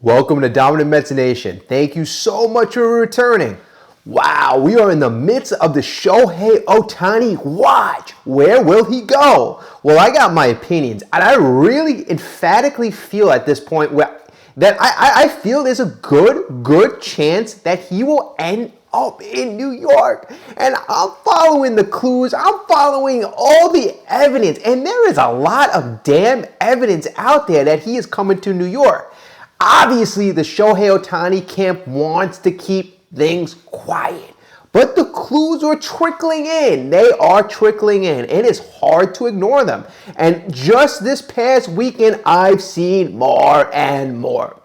Welcome to Dominant Mets Nation. Thank you so much for returning. Wow, we are in the midst of the Shohei Ohtani watch. Where will he go? Well, I got my opinions, and I really emphatically feel at this point that I feel there's a good chance that he will end up in New York. And I'm following the clues. I'm following all the evidence. And there is a lot of damn evidence out there that he is coming to New York. Obviously, the Shohei Ohtani camp wants to keep things quiet. But the clues are trickling in. They are trickling in. And it's hard to ignore them. And just this past weekend, I've seen more and more.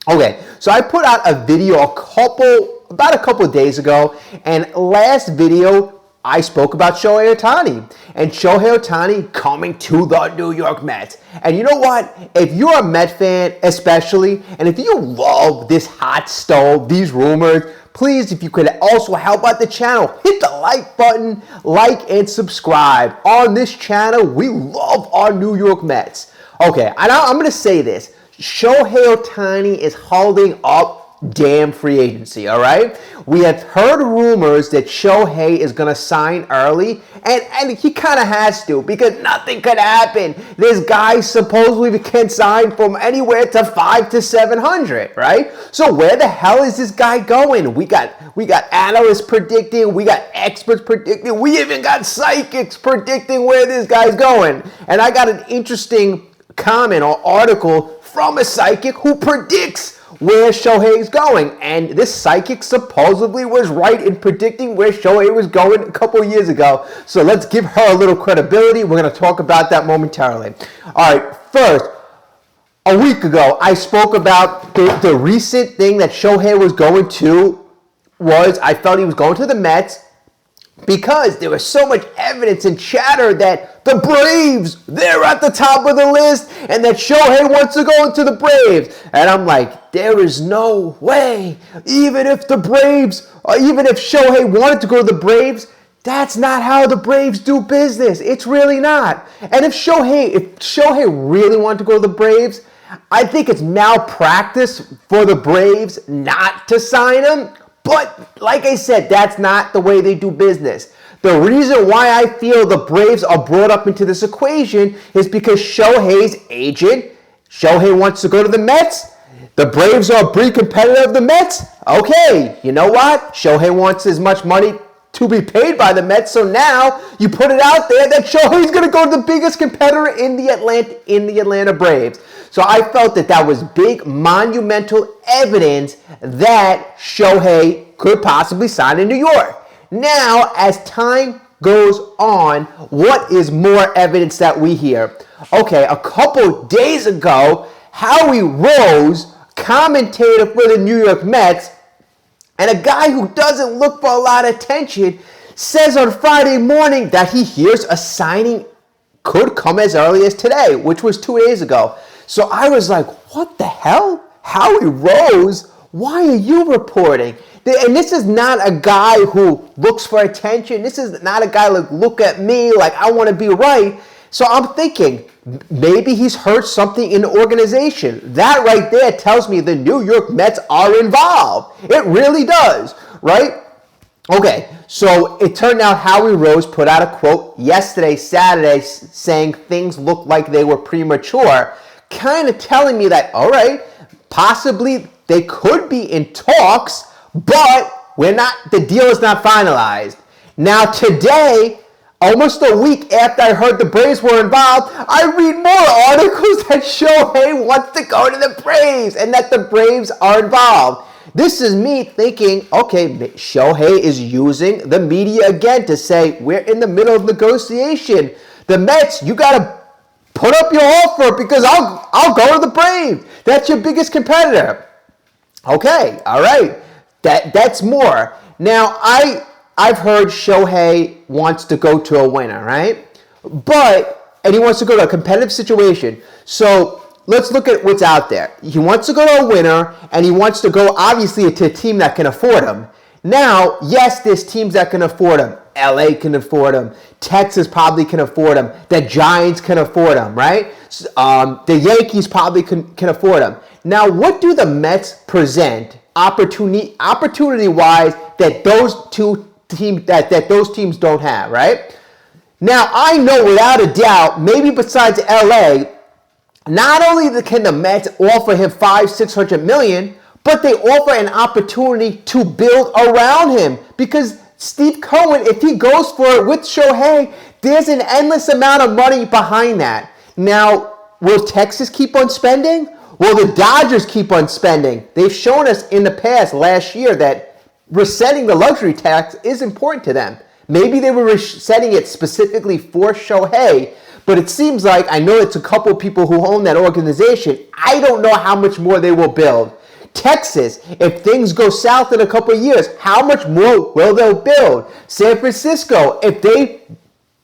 Okay, so I put out a video about a couple of days ago. And last video, I spoke about Shohei Ohtani and Shohei Ohtani coming to the New York Mets. And you know what? If you're a Met fan especially, and if you love this hot stove, these rumors, please, if you could also help out the channel, hit the like button, like and subscribe. On this channel, we love our New York Mets. Okay, I'm going to say this. Shohei Ohtani is holding up damn free agency, all right? We have heard rumors that Shohei is going to sign early, and he kind of has to because nothing could happen. This guy supposedly can sign from anywhere to 500 to 700, right? So where the hell is this guy going? We got analysts predicting, we got experts predicting, we even got psychics predicting where this guy's going. And I got an interesting comment or article from a psychic who predicts where Shohei is going. And this psychic supposedly was right in predicting where Shohei was going a couple of years ago. So let's give her a little credibility. We're going to talk about that momentarily. All right, first, a week ago, I spoke about the recent thing that Shohei was going to I felt he was going to the Mets because there was so much evidence and chatter that the Braves, they're at the top of the list, and that Shohei wants to go into the Braves. And I'm like, there is no way. Even if Shohei wanted to go to the Braves, that's not how the Braves do business. It's really not. And if Shohei really wanted to go to the Braves, I think it's malpractice for the Braves not to sign him. But like I said, that's not the way they do business. The reason why I feel the Braves are brought up into this equation is because Shohei's agent, Shohei wants to go to the Mets. The Braves are a breed competitor of the Mets. Okay, you know what? Shohei wants as much money to be paid by the Mets, so now you put it out there that Shohei's going to go to the biggest competitor in the Atlanta Braves. So I felt that was big, monumental evidence that Shohei could possibly sign in New York. Now, as time goes on, what is more evidence that we hear? Okay, a couple days ago, Howie Rose, commentator for the New York Mets, and a guy who doesn't look for a lot of attention, says on Friday morning that he hears a signing could come as early as today, which was 2 days ago. So I was like, what the hell? Howie Rose, why are you reporting? And this is not a guy who looks for attention. This is not a guy like, look at me, like I want to be right. So I'm thinking, maybe he's heard something in the organization. That right there tells me the New York Mets are involved. It really does, right? Okay, so it turned out Howie Rose put out a quote yesterday, Saturday, saying things looked like they were premature, kind of telling me that, all right, possibly they could be in talks, but the deal is not finalized. Now today, almost a week after I heard the Braves were involved, I read more articles that Shohei wants to go to the Braves and that the Braves are involved. This is me thinking, okay, Shohei is using the media again to say, we're in the middle of negotiation. The Mets, you got to put up your offer because I'll go to the Braves. That's your biggest competitor. Okay, all right. That's more. Now, I've heard Shohei wants to go to a winner, right? And he wants to go to a competitive situation. So let's look at what's out there. He wants to go to a winner, and he wants to go, obviously, to a team that can afford him. Now, yes, there's teams that can afford him. LA can afford him. Texas probably can afford him. The Giants can afford him, right? The Yankees probably can afford him. Now, what do the Mets present opportunity-wise that those those teams don't have, right? Now, I know without a doubt, maybe besides LA, not only can the Mets offer him $500-600 million, but they offer an opportunity to build around him. Because Steve Cohen, if he goes for it with Shohei, there's an endless amount of money behind that. Now, will Texas keep on spending? Will the Dodgers keep on spending? They've shown us in the past, last year, that resetting the luxury tax is important to them. Maybe they were resetting it specifically for Shohei, but it seems like, I know it's a couple of people who own that organization, I don't know how much more they will build. Texas, if things go south in a couple of years, how much more will they build? San Francisco, if they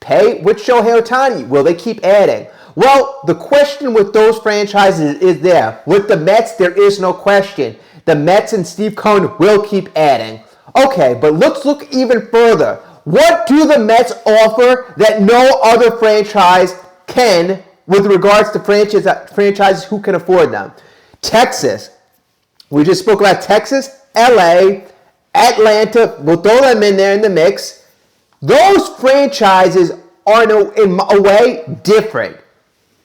pay with Shohei Ohtani, will they keep adding? Well, the question with those franchises is there. With the Mets, there is no question. The Mets and Steve Cohen will keep adding. Okay, but let's look even further. What do the Mets offer that no other franchise can with regards to franchises who can afford them? Texas. We just spoke about Texas, LA, Atlanta. We'll throw them in there in the mix. Those franchises are in a way different.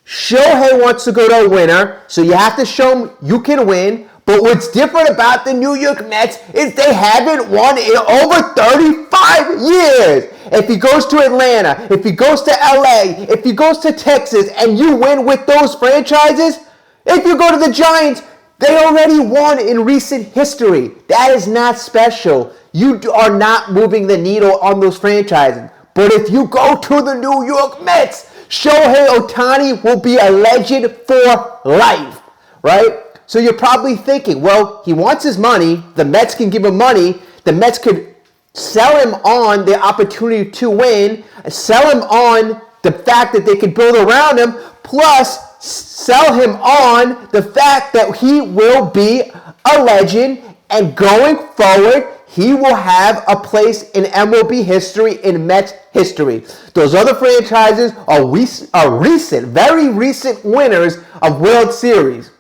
Shohei wants to go to a winner, so you have to show him you can win. But what's different about the New York Mets is they haven't won in over 35 years. If he goes to Atlanta, if he goes to LA, if he goes to Texas, and you win with those franchises, if you go to the Giants, they already won in recent history. That is not special. You are not moving the needle on those franchises. But if you go to the New York Mets, Shohei Ohtani will be a legend for life, right? So you're probably thinking, well, he wants his money. The Mets can give him money. The Mets could sell him on the opportunity to win, sell him on the fact that they could build around him, plus sell him on the fact that he will be a legend, and going forward, he will have a place in MLB history, in Mets history. Those other franchises are recent, very recent winners of World Series.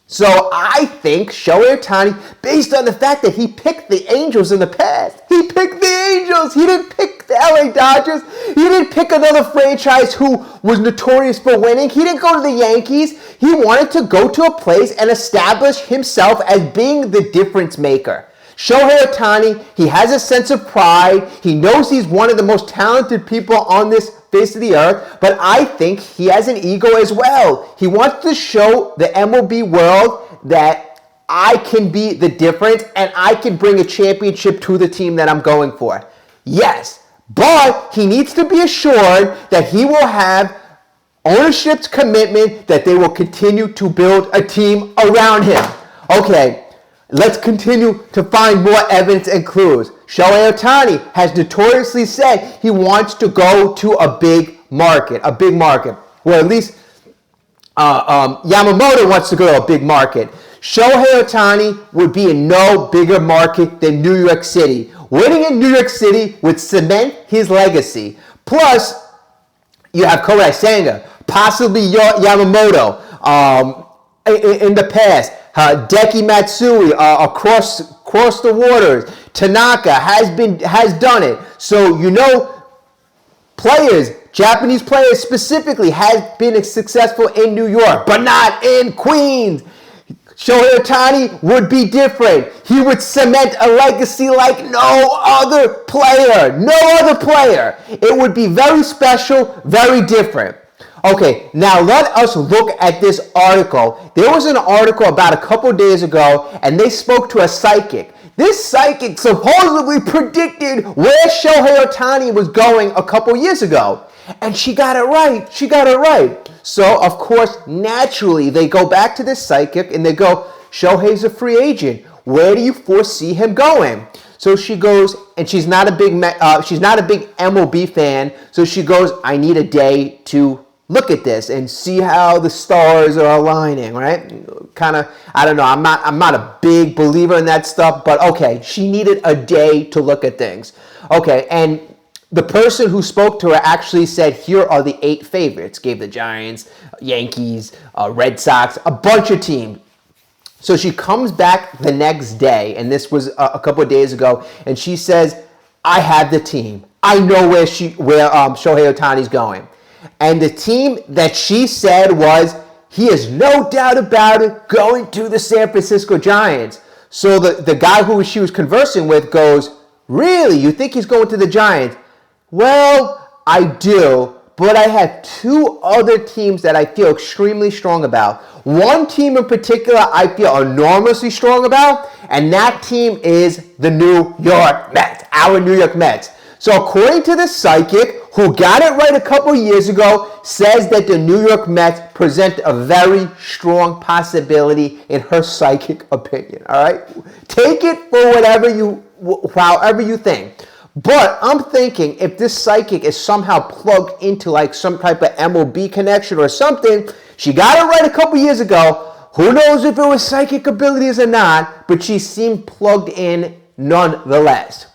So I think Shohei Ohtani, based on the fact that he picked the Angels in the past, he picked the Angels. He didn't pick the LA Dodgers. He didn't pick another franchise who was notorious for winning. He didn't go to the Yankees. He wanted to go to a place and establish himself as being the difference maker. Shohei Ohtani, he has a sense of pride. He knows he's one of the most talented people on this face of the earth, but I think he has an ego as well. He wants to show the MLB world that I can be the difference and I can bring a championship to the team that I'm going for. Yes, but he needs to be assured that he will have ownership's commitment that they will continue to build a team around him. Okay. Let's continue to find more evidence and clues. Shohei Ohtani has notoriously said he wants to go to a big market. Well, at least Yamamoto wants to go to a big market. Shohei Ohtani would be in no bigger market than New York City. Winning in New York City would cement his legacy. Plus, you have Kodai Senga, possibly Yamamoto. In the past, Deki Matsui across the waters. Tanaka has done it. So players, Japanese players specifically, has been successful in New York, but not in Queens. Shohei Ohtani would be different. He would cement a legacy like no other player. No other player. It would be very special, very different. Okay, now let us look at this article. There was an article about a couple days ago, and they spoke to a psychic. This psychic supposedly predicted where Shohei Ohtani was going a couple years ago. And she got it right. So, of course, naturally, they go back to this psychic and they go, Shohei's a free agent. Where do you foresee him going? So she goes, and she's not a big MLB fan. So she goes, I need a day to look at this and see how the stars are aligning, right? Kind of, I don't know. I'm not a big believer in that stuff, but okay. She needed a day to look at things. Okay, and the person who spoke to her actually said, here are the 8 favorites. Gave the Giants, Yankees, Red Sox, a bunch of teams. So she comes back the next day, and this was a couple of days ago, and she says, I have the team. I know where Shohei Ohtani's going. And the team that she said was, he is no doubt about it going to the San Francisco Giants. So the guy who she was conversing with goes, really? You think he's going to the Giants? Well, I do, but I have 2 other teams that I feel extremely strong about. One team in particular I feel enormously strong about, and that team is the New York Mets, our New York Mets. So according to the psychic, who got it right a couple years ago, says that the New York Mets present a very strong possibility in her psychic opinion, all right? Take it for however you think. But I'm thinking if this psychic is somehow plugged into like some type of MLB connection or something, she got it right a couple years ago. Who knows if it was psychic abilities or not, but she seemed plugged in nonetheless.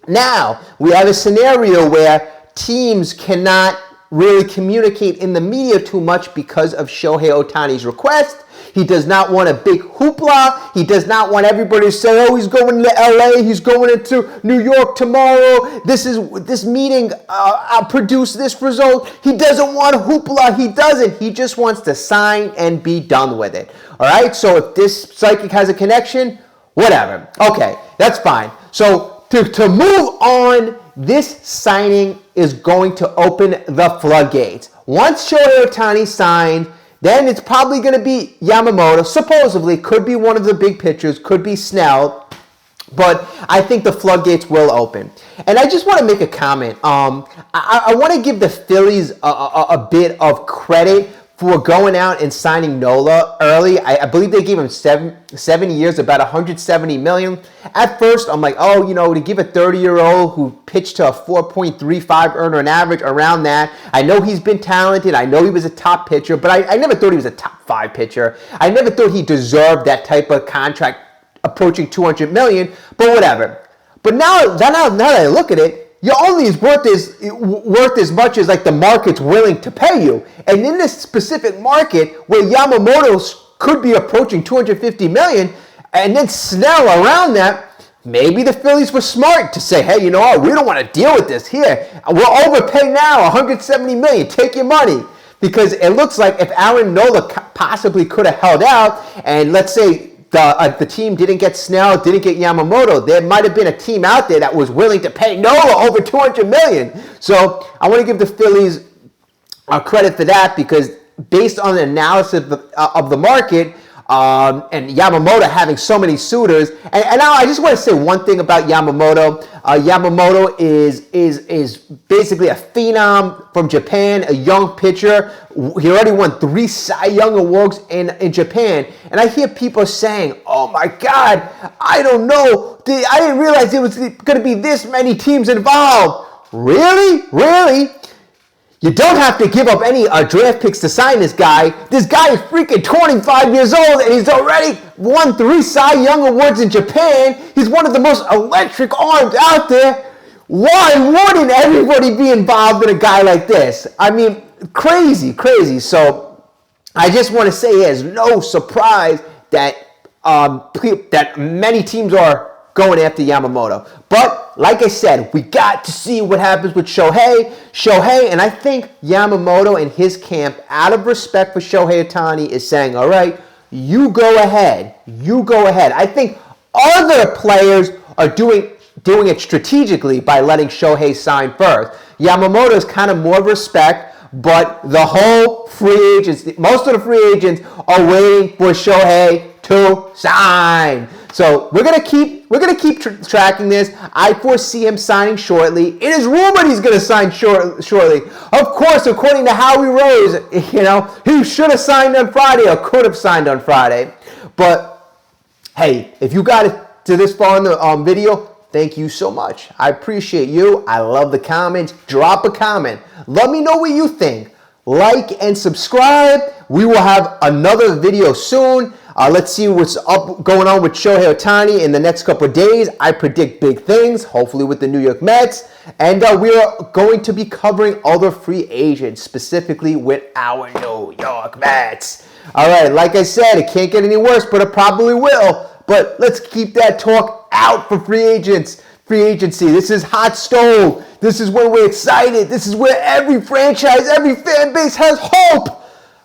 Now, we have a scenario where teams cannot really communicate in the media too much because of Shohei Ohtani's request. He does not want a big hoopla. He does not want everybody to say, oh, he's going to LA. He's going into New York tomorrow. This meeting, I'll produce this result. He doesn't want a hoopla. He doesn't. He just wants to sign and be done with it. All right? So if this psychic has a connection, whatever. Okay, that's fine. So to move on, this signing is going to open the floodgates. Once Shohei Ohtani signed, then it's probably going to be Yamamoto. Supposedly, could be one of the big pitchers, could be Snell. But I think the floodgates will open. And I just want to make a comment. I want to give the Phillies a bit of credit for going out and signing Nola early. I believe they gave him 7 years, about $170 million. At first, I'm like, to give a 30-year-old who pitched to a 4.35 earner on average, around that. I know he's been talented. I know he was a top pitcher, but I never thought he was a top 5 pitcher. I never thought he deserved that type of contract approaching $200 million, but whatever. But now that I look at it, you're only worth as much as like the market's willing to pay you. And in this specific market where Yamamoto could be approaching $250 million, and then Snell around that, maybe the Phillies were smart to say, hey, you know what? We don't want to deal with this here. We'll overpay now, $170 million. Take your money. Because it looks like if Aaron Nola possibly could have held out, and let's say the team didn't get Snell, didn't get Yamamoto, there might have been a team out there that was willing to pay Nola over $200 million. So I want to give the Phillies credit for that, because based on the analysis of the market, and Yamamoto having so many suitors, and now I just want to say one thing about Yamamoto. Yamamoto is basically a phenom from Japan, a young pitcher. He already won 3 Cy Young Awards in Japan, and I hear people saying, "Oh my God, I don't know. I didn't realize there was going to be this many teams involved." Really? You don't have to give up any draft picks to sign this guy. This guy is freaking 25 years old, and he's already won 3 Cy Young Awards in Japan. He's one of the most electric arms out there. Why wouldn't everybody be involved in a guy like this? I mean, crazy. So I just want to say it's no surprise that that many teams are going after Yamamoto. But like I said, we got to see what happens with Shohei, and I think Yamamoto and his camp, out of respect for Shohei Ohtani, is saying, all right, you go ahead. I think other players are doing it strategically by letting Shohei sign first. Yamamoto is kind of more respect, but the whole free agents, most of the free agents are waiting for Shohei to sign. So we're gonna keep tracking this. I foresee him signing shortly. It is rumored he's gonna sign shortly. Of course, according to Howie Rose, he should have signed on Friday or could have signed on Friday. But hey, if you got it to this far in the video, thank you so much. I appreciate you. I love the comments. Drop a comment. Let me know what you think. Like and subscribe. We will have another video soon. Let's see what's going on with Shohei Ohtani in the next couple of days. I predict big things, hopefully with the New York Mets. And we are going to be covering other free agents, specifically with our New York Mets. All right, like I said, it can't get any worse, but it probably will. But let's keep that talk out for free agency. This is hot stove. This is when we're excited. This is where every franchise, every fan base has hope.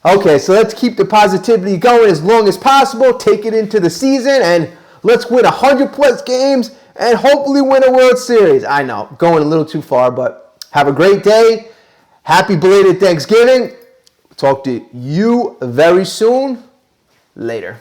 Okay, so let's keep the positivity going as long as possible. Take it into the season, and let's win 100-plus games and hopefully win a World Series. I know, going a little too far, but have a great day. Happy belated Thanksgiving. Talk to you very soon. Later.